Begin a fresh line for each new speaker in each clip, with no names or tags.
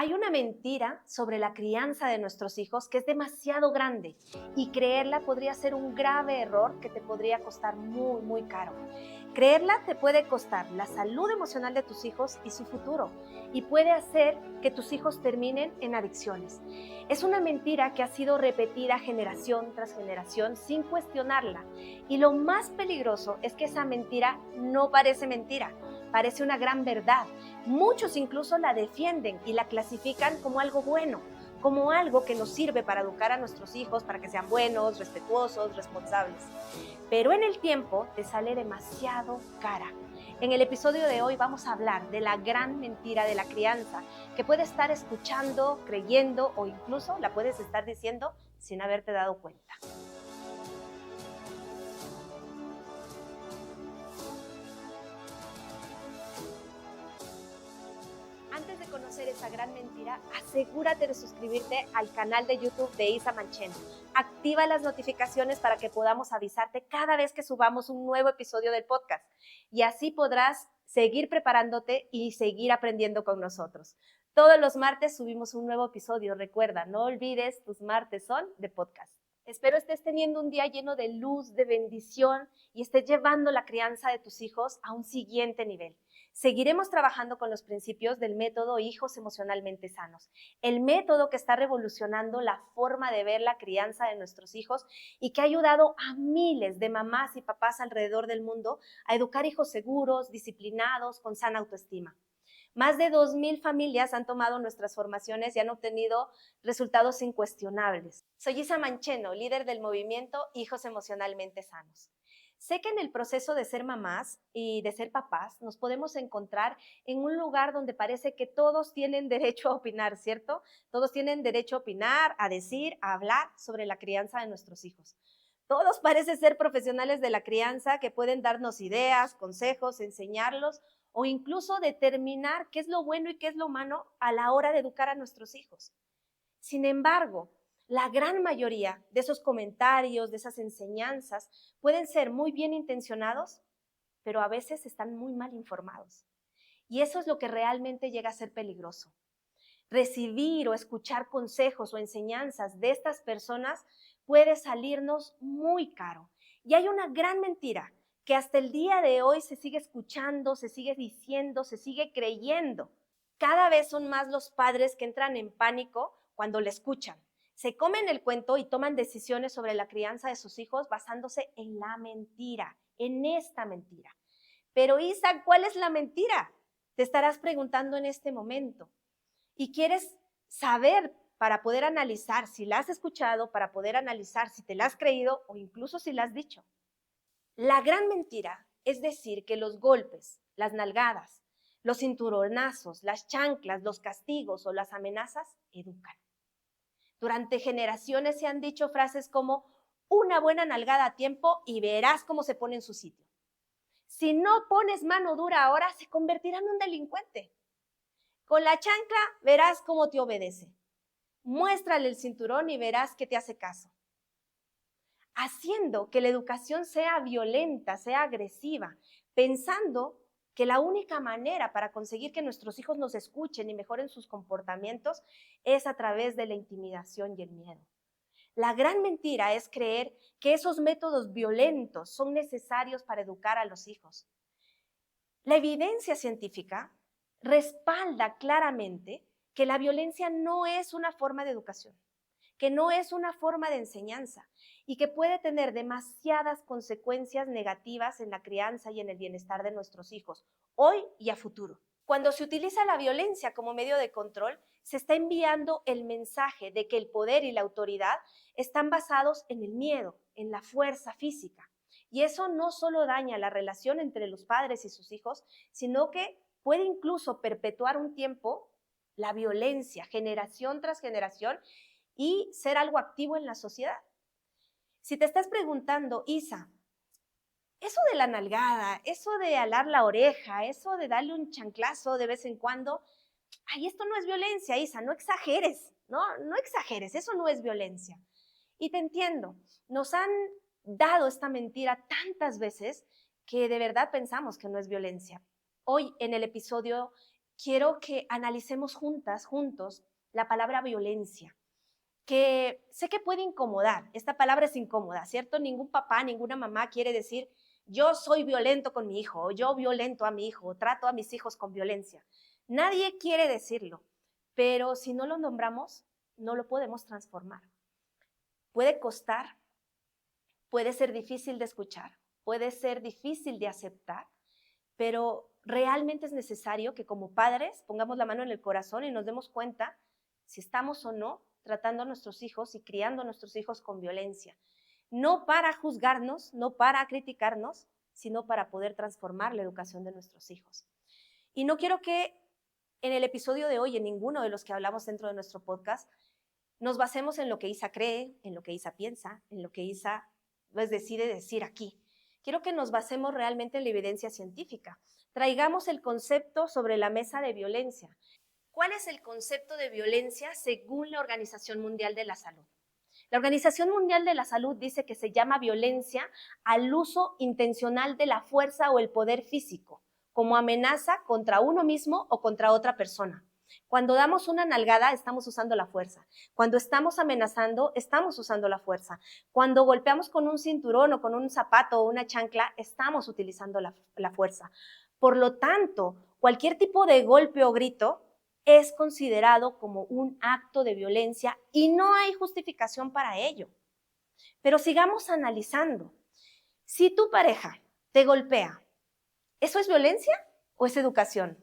Hay una mentira sobre la crianza de nuestros hijos que es demasiado grande y creerla podría ser un grave error que te podría costar muy, muy caro. Creerla te puede costar la salud emocional de tus hijos y su futuro y puede hacer que tus hijos terminen en adicciones. Es una mentira que ha sido repetida generación tras generación sin cuestionarla y lo más peligroso es que esa mentira no parece mentira, parece una gran verdad. Muchos incluso la defienden y la clasifican como algo bueno, como algo que nos sirve para educar a nuestros hijos, para que sean buenos, respetuosos, responsables. Pero en el tiempo te sale demasiado cara. En el episodio de hoy vamos a hablar de la gran mentira de la crianza, que puedes estar escuchando, creyendo o incluso la puedes estar diciendo sin haberte dado cuenta. Antes de conocer esa gran mentira, asegúrate de suscribirte al canal de YouTube de Isa Mancheno. Activa las notificaciones para que podamos avisarte cada vez que subamos un nuevo episodio del podcast. Y así podrás seguir preparándote y seguir aprendiendo con nosotros. Todos los martes subimos un nuevo episodio. Recuerda, no olvides, tus martes son de podcast. Espero estés teniendo un día lleno de luz, de bendición y estés llevando la crianza de tus hijos a un siguiente nivel. Seguiremos trabajando con los principios del método Hijos Emocionalmente Sanos, el método que está revolucionando la forma de ver la crianza de nuestros hijos y que ha ayudado a miles de mamás y papás alrededor del mundo a educar hijos seguros, disciplinados, con sana autoestima. Más de 2,000 familias han tomado nuestras formaciones y han obtenido resultados incuestionables. Soy Isa Mancheno, líder del movimiento Hijos Emocionalmente Sanos. Sé que en el proceso de ser mamás y de ser papás nos podemos encontrar en un lugar donde parece que todos tienen derecho a opinar, ¿cierto? Todos tienen derecho a opinar, a decir, a hablar sobre la crianza de nuestros hijos. Todos parecen ser profesionales de la crianza que pueden darnos ideas, consejos, enseñarlos o incluso determinar qué es lo bueno y qué es lo malo a la hora de educar a nuestros hijos. Sin embargo, la gran mayoría de esos comentarios, de esas enseñanzas, pueden ser muy bien intencionados, pero a veces están muy mal informados. Y eso es lo que realmente llega a ser peligroso. Recibir o escuchar consejos o enseñanzas de estas personas puede salirnos muy caro. Y hay una gran mentira que hasta el día de hoy se sigue escuchando, se sigue diciendo, se sigue creyendo. Cada vez son más los padres que entran en pánico cuando le escuchan. Se comen el cuento y toman decisiones sobre la crianza de sus hijos basándose en la mentira, en esta mentira. Pero Isa, ¿cuál es la mentira? Te estarás preguntando en este momento y quieres saber para poder analizar si la has escuchado, para poder analizar si te la has creído o incluso si la has dicho. La gran mentira es decir que los golpes, las nalgadas, los cinturonazos, las chanclas, los castigos o las amenazas educan. Durante generaciones se han dicho frases como una buena nalgada a tiempo y verás cómo se pone en su sitio. Si no pones mano dura ahora, se convertirá en un delincuente. Con la chancla verás cómo te obedece. Muéstrale el cinturón y verás que te hace caso. Haciendo que la educación sea violenta, sea agresiva, pensando que la única manera para conseguir que nuestros hijos nos escuchen y mejoren sus comportamientos es a través de la intimidación y el miedo. La gran mentira es creer que esos métodos violentos son necesarios para educar a los hijos. La evidencia científica respalda claramente que la violencia no es una forma de educación, que no es una forma de enseñanza y que puede tener demasiadas consecuencias negativas en la crianza y en el bienestar de nuestros hijos, hoy y a futuro. Cuando se utiliza la violencia como medio de control, se está enviando el mensaje de que el poder y la autoridad están basados en el miedo, en la fuerza física. Y eso no solo daña la relación entre los padres y sus hijos, sino que puede incluso perpetuar un tiempo la violencia, generación tras generación, y ser algo activo en la sociedad. Si te estás preguntando, Isa, eso de la nalgada, eso de alar la oreja, eso de darle un chanclazo de vez en cuando, ay, esto no es violencia, Isa, no exageres, no exageres, eso no es violencia. Y te entiendo, nos han dado esta mentira tantas veces que de verdad pensamos que no es violencia. Hoy en el episodio quiero que analicemos juntos, la palabra violencia, que sé que puede incomodar. Esta palabra es incómoda, ¿cierto? Ningún papá, ninguna mamá quiere decir, yo soy violento con mi hijo, o yo violento a mi hijo, o trato a mis hijos con violencia. Nadie quiere decirlo, pero si no lo nombramos, no lo podemos transformar. Puede costar, puede ser difícil de escuchar, puede ser difícil de aceptar, pero realmente es necesario que como padres pongamos la mano en el corazón y nos demos cuenta si estamos o no tratando a nuestros hijos y criando a nuestros hijos con violencia. No para juzgarnos, no para criticarnos, sino para poder transformar la educación de nuestros hijos. Y no quiero que en el episodio de hoy, en ninguno de los que hablamos dentro de nuestro podcast, nos basemos en lo que Isa cree, en lo que Isa piensa, en lo que Isa pues, decide decir aquí. Quiero que nos basemos realmente en la evidencia científica. Traigamos el concepto sobre la mesa de violencia. ¿Cuál es el concepto de violencia según la Organización Mundial de la Salud? La Organización Mundial de la Salud dice que se llama violencia al uso intencional de la fuerza o el poder físico, como amenaza contra uno mismo o contra otra persona. Cuando damos una nalgada, estamos usando la fuerza. Cuando estamos amenazando, estamos usando la fuerza. Cuando golpeamos con un cinturón o con un zapato o una chancla, estamos utilizando la fuerza. Por lo tanto, cualquier tipo de golpe o grito es considerado como un acto de violencia y no hay justificación para ello. Pero sigamos analizando. Si tu pareja te golpea, ¿eso es violencia o es educación?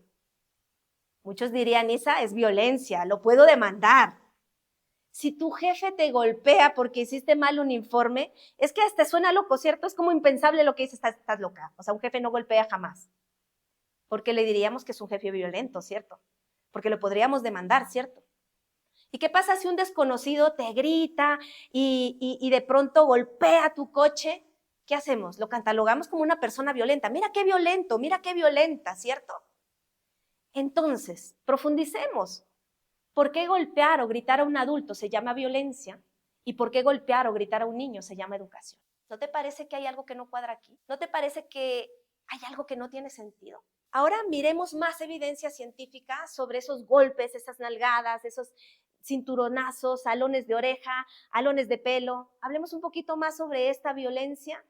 Muchos dirían, Isa, es violencia, lo puedo demandar. Si tu jefe te golpea porque hiciste mal un informe, es que hasta suena loco, ¿cierto? Es como impensable lo que dices, estás loca. O sea, un jefe no golpea jamás. Porque le diríamos que es un jefe violento, ¿cierto? Porque lo podríamos demandar, ¿cierto? ¿Y qué pasa si un desconocido te grita y de pronto golpea tu coche? ¿Qué hacemos? Lo catalogamos como una persona violenta. Mira qué violento, mira qué violenta, ¿cierto? Entonces, profundicemos. ¿Por qué golpear o gritar a un adulto se llama violencia? ¿Y por qué golpear o gritar a un niño se llama educación? ¿No te parece que hay algo que no cuadra aquí? ¿No te parece que hay algo que no tiene sentido? Ahora miremos más evidencia científica sobre esos golpes, esas nalgadas, esos cinturonazos, alones de oreja, alones de pelo. Hablemos un poquito más sobre esta violencia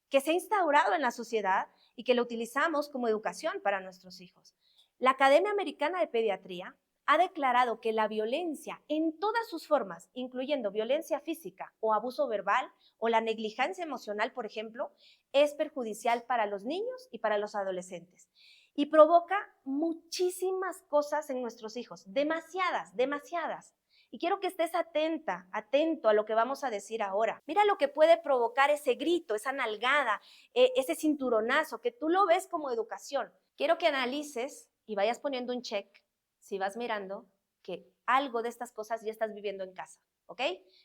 que se ha instaurado en la sociedad y que la utilizamos como educación para nuestros hijos. La Academia Americana de Pediatría ha declarado que la violencia en todas sus formas, incluyendo violencia física o abuso verbal o la negligencia emocional, por ejemplo, es perjudicial para los niños y para los adolescentes y provoca muchísimas cosas en nuestros hijos, demasiadas. Y quiero que estés atento a lo que vamos a decir ahora. Mira lo que puede provocar ese grito, esa nalgada, ese cinturonazo, que tú lo ves como educación. Quiero que analices y vayas poniendo un check si vas mirando que algo de estas cosas ya estás viviendo en casa, ¿ok?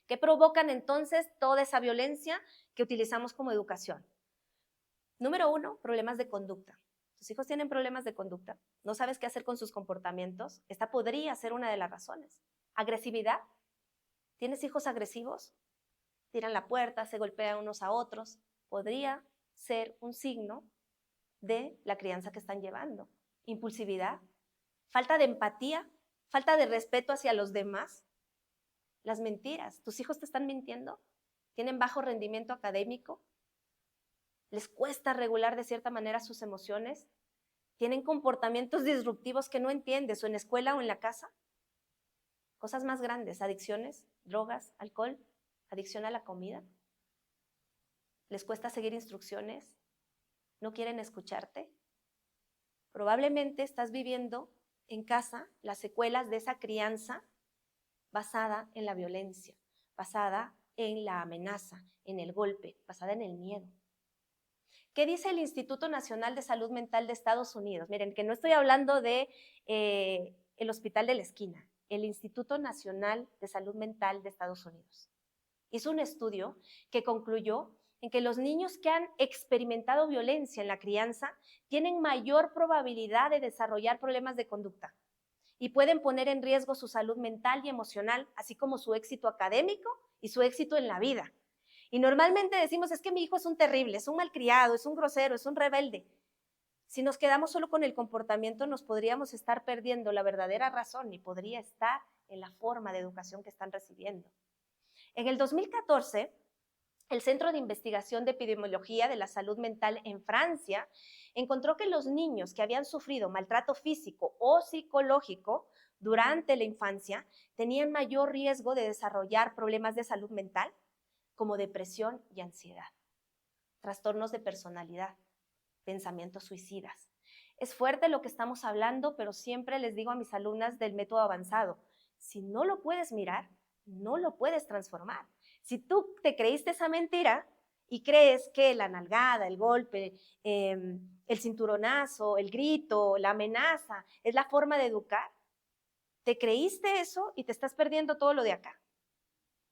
¿Qué provocan entonces toda esa violencia que utilizamos como educación? Número 1, problemas de conducta. ¿Tus hijos tienen problemas de conducta? ¿No sabes qué hacer con sus comportamientos? Esta podría ser una de las razones. ¿Agresividad? ¿Tienes hijos agresivos? Tiran la puerta, se golpean unos a otros. Podría ser un signo de la crianza que están llevando. Impulsividad, falta de empatía, falta de respeto hacia los demás. Las mentiras. ¿Tus hijos te están mintiendo? ¿Tienen bajo rendimiento académico? ¿Les cuesta regular de cierta manera sus emociones? ¿Tienen comportamientos disruptivos que no entiendes o en escuela o en la casa? Cosas más grandes, adicciones, drogas, alcohol, adicción a la comida. ¿Les cuesta seguir instrucciones? ¿No quieren escucharte? Probablemente estás viviendo en casa las secuelas de esa crianza basada en la violencia, basada en la amenaza, en el golpe, basada en el miedo. ¿Qué dice el Instituto Nacional de Salud Mental de Estados Unidos? Miren, que no estoy hablando de el hospital de la esquina, el Instituto Nacional de Salud Mental de Estados Unidos. Hizo un estudio que concluyó en que los niños que han experimentado violencia en la crianza tienen mayor probabilidad de desarrollar problemas de conducta y pueden poner en riesgo su salud mental y emocional, así como su éxito académico y su éxito en la vida. Y normalmente decimos, es que mi hijo es un terrible, es un malcriado, es un grosero, es un rebelde. Si nos quedamos solo con el comportamiento, nos podríamos estar perdiendo la verdadera razón y podría estar en la forma de educación que están recibiendo. En el 2014, el Centro de Investigación de Epidemiología de la Salud Mental en Francia encontró que los niños que habían sufrido maltrato físico o psicológico durante la infancia tenían mayor riesgo de desarrollar problemas de salud mental como depresión y ansiedad, trastornos de personalidad, pensamientos suicidas. Es fuerte lo que estamos hablando, pero siempre les digo a mis alumnas del método avanzado, si no lo puedes mirar, no lo puedes transformar. Si tú te creíste esa mentira y crees que la nalgada, el golpe, el cinturonazo, el grito, la amenaza es la forma de educar, te creíste eso y te estás perdiendo todo lo de acá.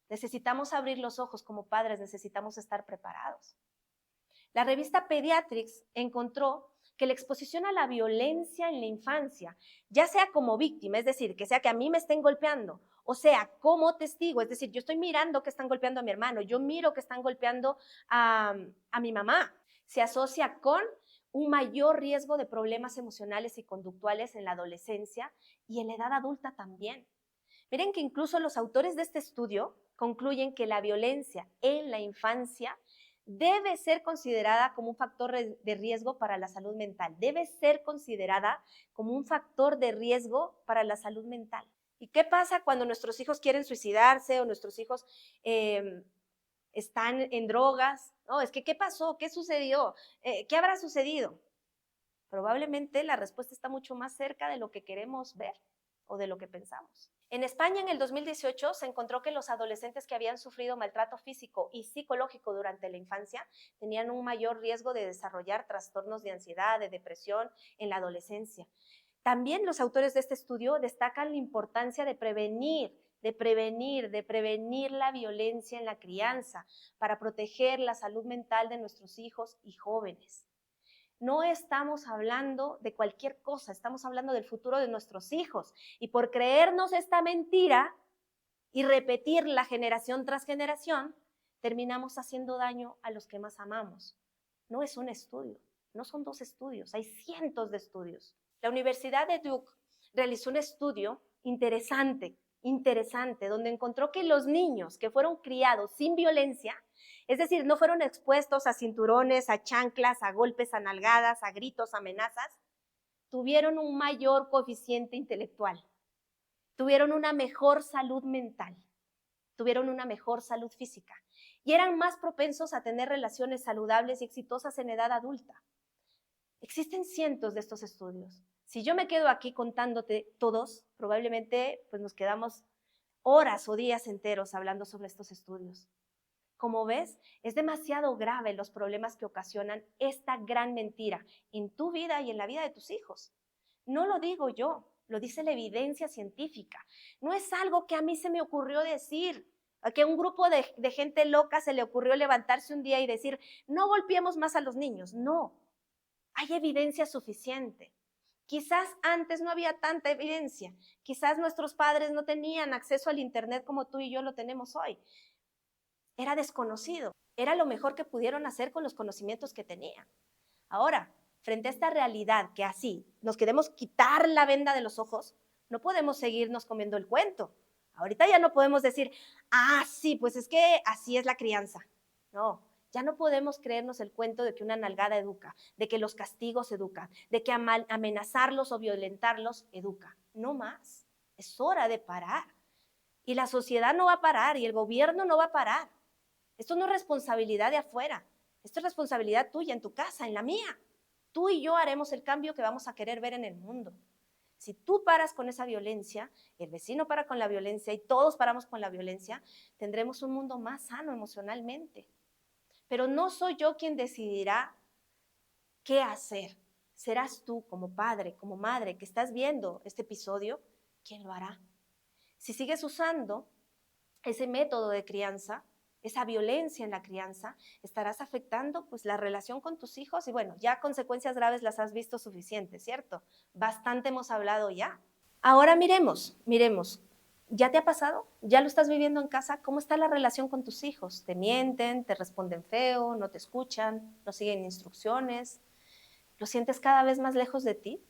Necesitamos abrir los ojos como padres, necesitamos estar preparados. La revista Pediatrics encontró que la exposición a la violencia en la infancia, ya sea como víctima, es decir, que sea que a mí me estén golpeando, o sea, como testigo, es decir, yo estoy mirando que están golpeando a mi hermano, yo miro que están golpeando a mi mamá, se asocia con un mayor riesgo de problemas emocionales y conductuales en la adolescencia y en la edad adulta también. Miren que incluso los autores de este estudio concluyen que la violencia en la infancia debe ser considerada como un factor de riesgo para la salud mental. Debe ser considerada como un factor de riesgo para la salud mental. ¿Y qué pasa cuando nuestros hijos quieren suicidarse o nuestros hijos están en drogas? No, es que ¿qué pasó? ¿Qué sucedió? ¿Qué habrá sucedido? Probablemente la respuesta está mucho más cerca de lo que queremos ver o de lo que pensamos. En España, en el 2018, se encontró que los adolescentes que habían sufrido maltrato físico y psicológico durante la infancia tenían un mayor riesgo de desarrollar trastornos de ansiedad, de depresión en la adolescencia. También los autores de este estudio destacan la importancia de prevenir la violencia en la crianza para proteger la salud mental de nuestros hijos y jóvenes. No estamos hablando de cualquier cosa, estamos hablando del futuro de nuestros hijos. Y por creernos esta mentira y repetirla generación tras generación, terminamos haciendo daño a los que más amamos. No es un estudio, no son 2 estudios, hay cientos de estudios. La Universidad de Duke realizó un estudio interesante, donde encontró que los niños que fueron criados sin violencia, es decir, no fueron expuestos a cinturones, a chanclas, a golpes, a nalgadas, a gritos, a amenazas, tuvieron un mayor coeficiente intelectual, tuvieron una mejor salud mental, tuvieron una mejor salud física y eran más propensos a tener relaciones saludables y exitosas en edad adulta. Existen cientos de estos estudios. Si yo me quedo aquí contándote todos, probablemente pues nos quedamos horas o días enteros hablando sobre estos estudios. Como ves, es demasiado grave los problemas que ocasionan esta gran mentira en tu vida y en la vida de tus hijos. No lo digo yo, lo dice la evidencia científica. No es algo que a mí se me ocurrió decir, a que a un grupo de gente loca se le ocurrió levantarse un día y decir, no golpeemos más a los niños. No, hay evidencia suficiente. Quizás antes no había tanta evidencia, quizás nuestros padres no tenían acceso al internet como tú y yo lo tenemos hoy. Era desconocido, era lo mejor que pudieron hacer con los conocimientos que tenían. Ahora, frente a esta realidad que así nos queremos quitar la venda de los ojos, no podemos seguirnos comiendo el cuento. Ahorita ya no podemos decir, sí, pues es que así es la crianza. No, ya no podemos creernos el cuento de que una nalgada educa, de que los castigos educan, de que amenazarlos o violentarlos educa. No más, es hora de parar. Y la sociedad no va a parar y el gobierno no va a parar. Esto no es responsabilidad de afuera, esto es responsabilidad tuya en tu casa, en la mía. Tú y yo haremos el cambio que vamos a querer ver en el mundo. Si tú paras con esa violencia, el vecino para con la violencia y todos paramos con la violencia, tendremos un mundo más sano emocionalmente. Pero no soy yo quien decidirá qué hacer. Serás tú como padre, como madre que estás viendo este episodio, quien lo hará. Si sigues usando ese método de crianza, esa violencia en la crianza, estarás afectando pues la relación con tus hijos y bueno, ya consecuencias graves las has visto suficientes, ¿cierto? Bastante hemos hablado ya. Ahora miremos, ¿ya te ha pasado? ¿Ya lo estás viviendo en casa? ¿Cómo está la relación con tus hijos? ¿Te mienten? ¿Te responden feo? ¿No te escuchan? ¿No siguen instrucciones? ¿Lo sientes cada vez más lejos de ti?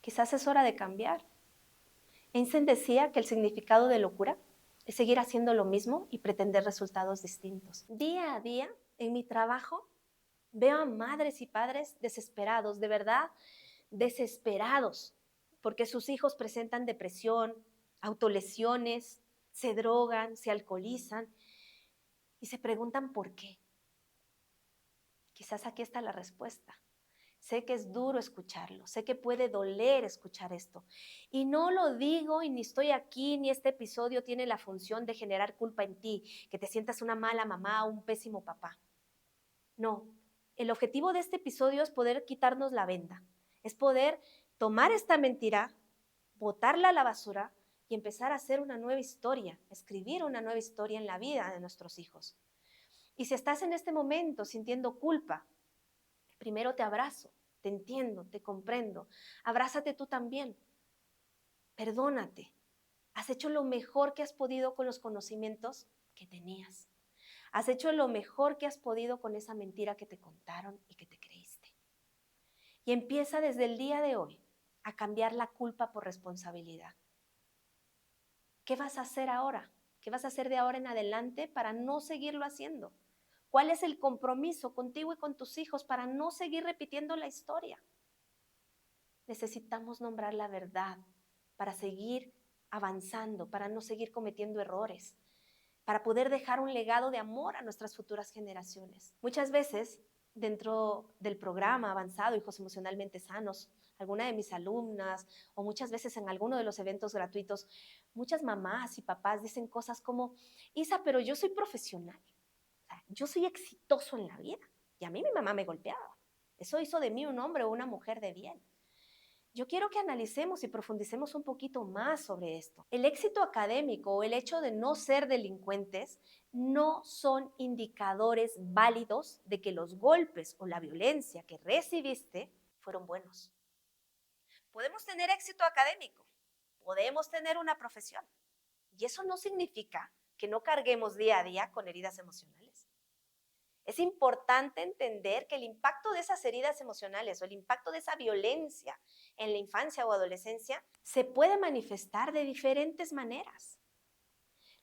Quizás es hora de cambiar. Einstein decía que el significado de locura es seguir haciendo lo mismo y pretender resultados distintos. Día a día, en mi trabajo, veo a madres y padres desesperados, de verdad, desesperados, porque sus hijos presentan depresión, autolesiones, se drogan, se alcoholizan y se preguntan por qué. Quizás aquí está la respuesta. Sé que es duro escucharlo, sé que puede doler escuchar esto. Y no lo digo y ni estoy aquí, ni este episodio tiene la función de generar culpa en ti, que te sientas una mala mamá o un pésimo papá. No, el objetivo de este episodio es poder quitarnos la venda, es poder tomar esta mentira, botarla a la basura y empezar a hacer una nueva historia, escribir una nueva historia en la vida de nuestros hijos. Y si estás en este momento sintiendo culpa, primero te abrazo, te entiendo, te comprendo. Abrázate tú también. Perdónate. Has hecho lo mejor que has podido con los conocimientos que tenías. Has hecho lo mejor que has podido con esa mentira que te contaron y que te creíste. Y empieza desde el día de hoy a cambiar la culpa por responsabilidad. ¿Qué vas a hacer ahora? ¿Qué vas a hacer de ahora en adelante para no seguirlo haciendo? ¿Cuál es el compromiso contigo y con tus hijos para no seguir repitiendo la historia? Necesitamos nombrar la verdad para seguir avanzando, para no seguir cometiendo errores, para poder dejar un legado de amor a nuestras futuras generaciones. Muchas veces, dentro del programa avanzado Hijos Emocionalmente Sanos, alguna de mis alumnas o muchas veces en alguno de los eventos gratuitos, muchas mamás y papás dicen cosas como, Isa, pero yo soy profesional, o sea, yo soy exitoso en la vida y a mí mi mamá me golpeaba. Eso hizo de mí un hombre o una mujer de bien. Yo quiero que analicemos y profundicemos un poquito más sobre esto. El éxito académico o el hecho de no ser delincuentes no son indicadores válidos de que los golpes o la violencia que recibiste fueron buenos. Podemos tener éxito académico, podemos tener una profesión, y eso no significa que no carguemos día a día con heridas emocionales. Es importante entender que el impacto de esas heridas emocionales o el impacto de esa violencia en la infancia o adolescencia se puede manifestar de diferentes maneras.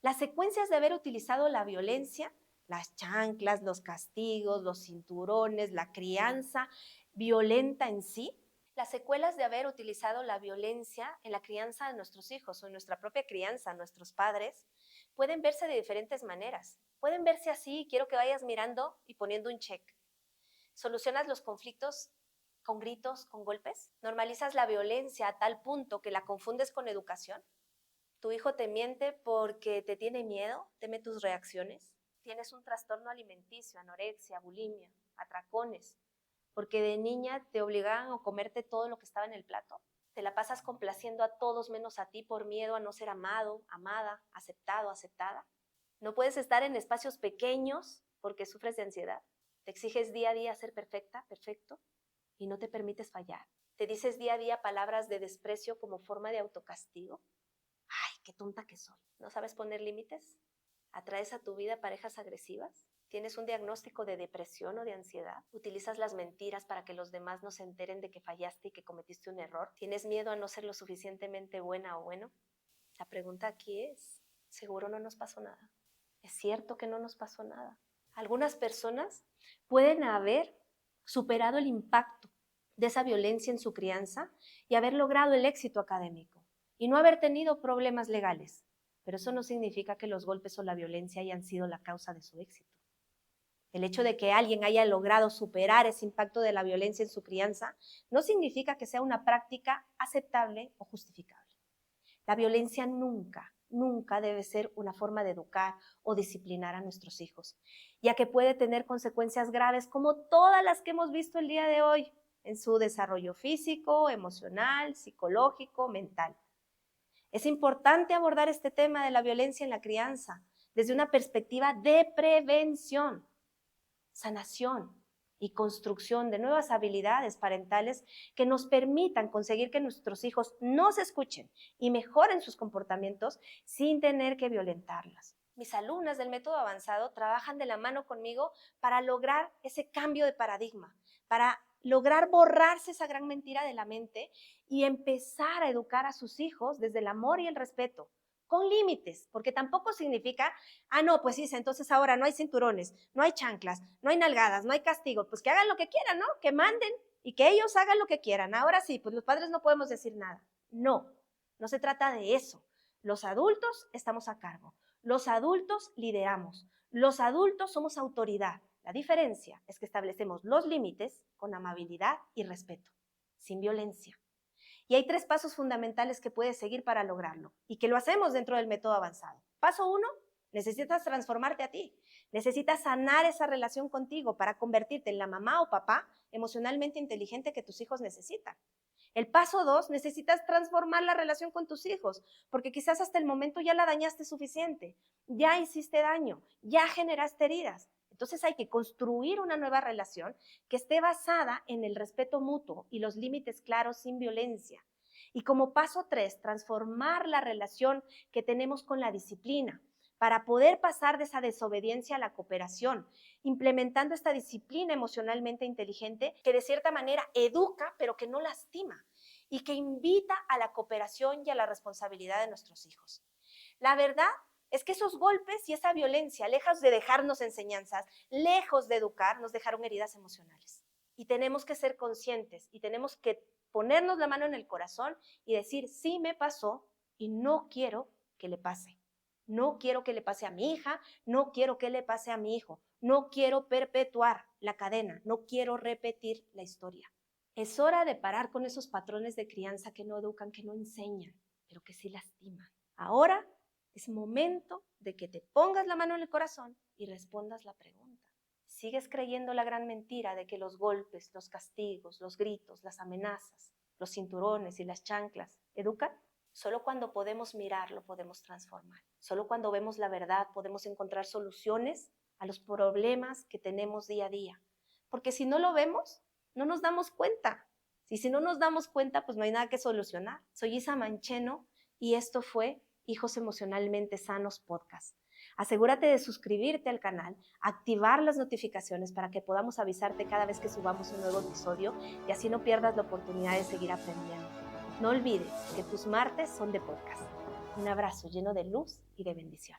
Las secuencias de haber utilizado la violencia, las chanclas, los castigos, los cinturones, la crianza violenta en sí, las secuelas de haber utilizado la violencia en la crianza de nuestros hijos o en nuestra propia crianza, nuestros padres, pueden verse de diferentes maneras. Pueden verse así, quiero que vayas mirando y poniendo un check. ¿Solucionas los conflictos con gritos, con golpes? ¿Normalizas la violencia a tal punto que la confundes con educación? ¿Tu hijo te miente porque te tiene miedo? ¿Teme tus reacciones? ¿Tienes un trastorno alimenticio, anorexia, bulimia, atracones? Porque de niña te obligaban a comerte todo lo que estaba en el plato. Te la pasas complaciendo a todos menos a ti por miedo a no ser amado, amada, aceptado, aceptada. No puedes estar en espacios pequeños porque sufres de ansiedad. Te exiges día a día ser perfecta, perfecto, y no te permites fallar. Te dices día a día palabras de desprecio como forma de autocastigo. Ay, qué tonta que soy. ¿No sabes poner límites? ¿Atraes a tu vida parejas agresivas? ¿Tienes un diagnóstico de depresión o de ansiedad? ¿Utilizas las mentiras para que los demás no se enteren de que fallaste y que cometiste un error? ¿Tienes miedo a no ser lo suficientemente buena o bueno? La pregunta aquí es, ¿seguro no nos pasó nada? ¿Es cierto que no nos pasó nada? Algunas personas pueden haber superado el impacto de esa violencia en su crianza y haber logrado el éxito académico y no haber tenido problemas legales, pero eso no significa que los golpes o la violencia hayan sido la causa de su éxito. El hecho de que alguien haya logrado superar ese impacto de la violencia en su crianza no significa que sea una práctica aceptable o justificable. La violencia nunca, nunca debe ser una forma de educar o disciplinar a nuestros hijos, ya que puede tener consecuencias graves como todas las que hemos visto el día de hoy en su desarrollo físico, emocional, psicológico, mental. Es importante abordar este tema de la violencia en la crianza desde una perspectiva de prevención, sanación y construcción de nuevas habilidades parentales que nos permitan conseguir que nuestros hijos nos escuchen y mejoren sus comportamientos sin tener que violentarlas. Mis alumnas del método avanzado trabajan de la mano conmigo para lograr ese cambio de paradigma, para lograr borrarse esa gran mentira de la mente y empezar a educar a sus hijos desde el amor y el respeto, con límites, porque tampoco significa, no, pues sí, entonces ahora no hay cinturones, no hay chanclas, no hay nalgadas, no hay castigo, pues que hagan lo que quieran, ¿no? Que manden y que ellos hagan lo que quieran. Ahora sí, pues los padres no podemos decir nada. No, no se trata de eso. Los adultos estamos a cargo, los adultos lideramos, los adultos somos autoridad. La diferencia es que establecemos los límites con amabilidad y respeto, sin violencia. Y hay 3 pasos fundamentales que puedes seguir para lograrlo y que lo hacemos dentro del método avanzado. Paso 1, necesitas transformarte a ti. Necesitas sanar esa relación contigo para convertirte en la mamá o papá emocionalmente inteligente que tus hijos necesitan. El paso 2, necesitas transformar la relación con tus hijos, porque quizás hasta el momento ya la dañaste suficiente, ya hiciste daño, ya generaste heridas. Entonces hay que construir una nueva relación que esté basada en el respeto mutuo y los límites claros sin violencia. Y como paso 3, transformar la relación que tenemos con la disciplina para poder pasar de esa desobediencia a la cooperación, implementando esta disciplina emocionalmente inteligente que de cierta manera educa, pero que no lastima y que invita a la cooperación y a la responsabilidad de nuestros hijos. La verdad es que esos golpes y esa violencia, lejos de dejarnos enseñanzas, lejos de educar, nos dejaron heridas emocionales. Y tenemos que ser conscientes y tenemos que ponernos la mano en el corazón y decir, sí me pasó y no quiero que le pase. No quiero que le pase a mi hija, no quiero que le pase a mi hijo, no quiero perpetuar la cadena, no quiero repetir la historia. Es hora de parar con esos patrones de crianza que no educan, que no enseñan, pero que sí lastiman. Ahora es momento de que te pongas la mano en el corazón y respondas la pregunta. ¿Sigues creyendo la gran mentira de que los golpes, los castigos, los gritos, las amenazas, los cinturones y las chanclas educan? Solo cuando podemos mirarlo podemos transformar. Solo cuando vemos la verdad podemos encontrar soluciones a los problemas que tenemos día a día. Porque si no lo vemos, no nos damos cuenta. Y si no nos damos cuenta, pues no hay nada que solucionar. Soy Isa Mancheno y esto fue Hijos Emocionalmente Sanos Podcast. Asegúrate de suscribirte al canal, activar las notificaciones para que podamos avisarte cada vez que subamos un nuevo episodio y así no pierdas la oportunidad de seguir aprendiendo. No olvides que tus martes son de podcast. Un abrazo lleno de luz y de bendición.